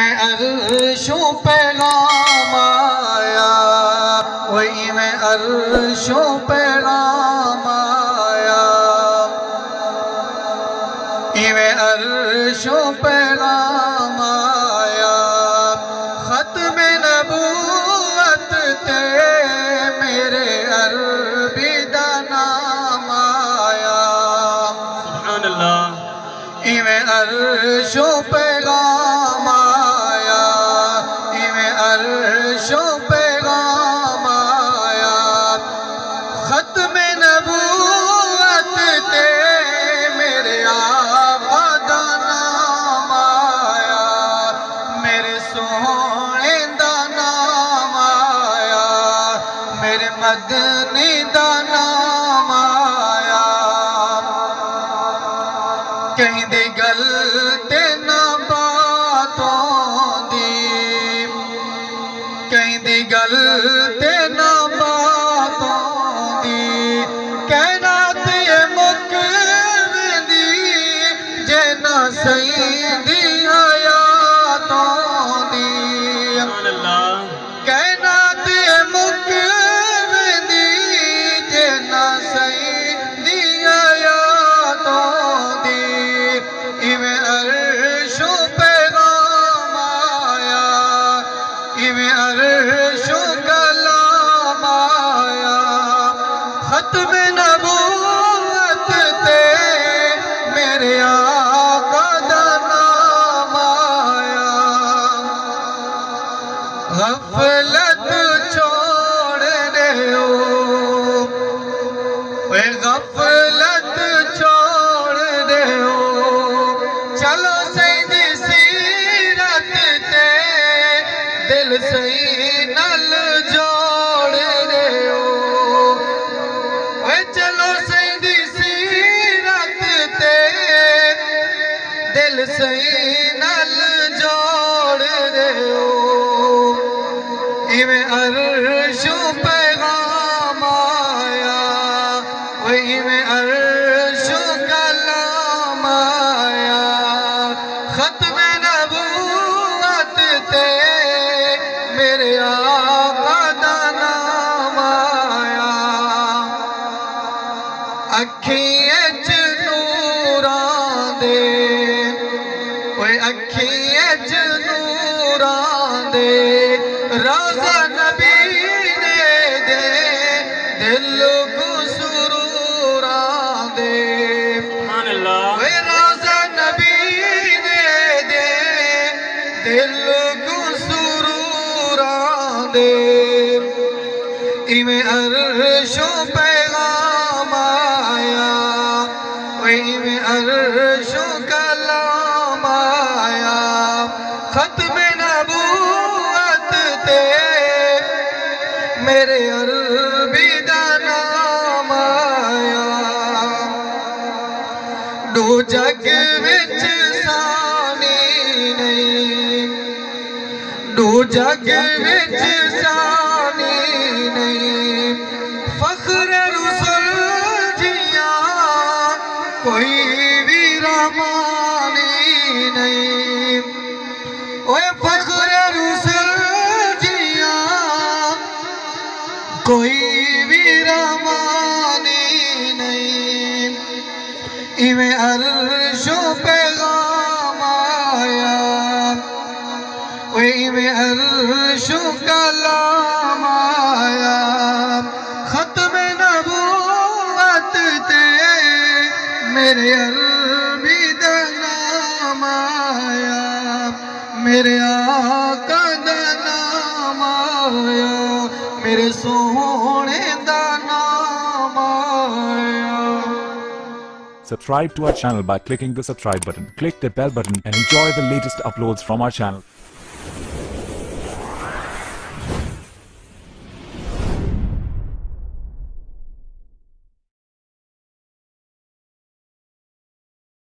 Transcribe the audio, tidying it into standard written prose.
में अर्शों पैगाम आया, वही में अर्शों पैगाम आया, इवें अर्शों पैगाम आया। खत्म नबूवत ते मेरे अरबी दा नाम आया। सुभान अल्लाह। इवें अर्शों पैगाम आया, इवें अर्शों पैगाम आया। खत्म नबूवत ते मेरे आका दा नाम आया, मेरे सोहने दा नाम आया, मेरे मदनी दा नाम आया। कहीं दी गल ते ना बातों दी, कहीं दी गल ते ना बातों दी, कहना ते मुक दी जे ना सही दी आयातों दी। कहना ते मुक दी जे ना सही दी आयातों दी। इवें अर्शों पैगाम आया, इवें अर्शों कलाम आया। खत्म नबूवत ते मेरे आका दा नाम आया। गफलत छोड़ देओ, वे गफलत छोड़ देओ, चलो सईदी सीरत ते दिल सही नल जोड़ देओ। वे चलो सईदी सीरत ते दिल सही नल जोड़ देओ। इवें अर्शों पैगाम आया, वही में अर्शों कलाम आया। खत्म नबूवत ते मेरे आका दा नाम आया। अखियां च नूरां दे, ओए अखियां च नूरां दे, रोज़ा नबी ने दे दिल को सुरूरां दे। वे रोज़ा नबी ने दे दिल को सुरूरां दे। इवें अर्शों पैगाम आया, इवें अर्शों कलाम आया। खत्म नबूवत ते मेरे अरबी दा नाम आया। दो जग विच सानी नहीं, दो जग विच सानी नहीं, फख्र रुसल जिया कोई भी रमानी नहीं। ओए फख्र रुसल जिया कोई भी रमानी नहीं। इवें अर्शों पैगाम आया, इवें अर्शों कलाम आया। खत्म नबूवत ते मेरे अरबी दा नाम आया, मेरे आका दा नाम आया, मेरे सोहने दा नाम आया। Subscribe to our channel by clicking the subscribe button. Click the bell button and enjoy the latest uploads from our channel.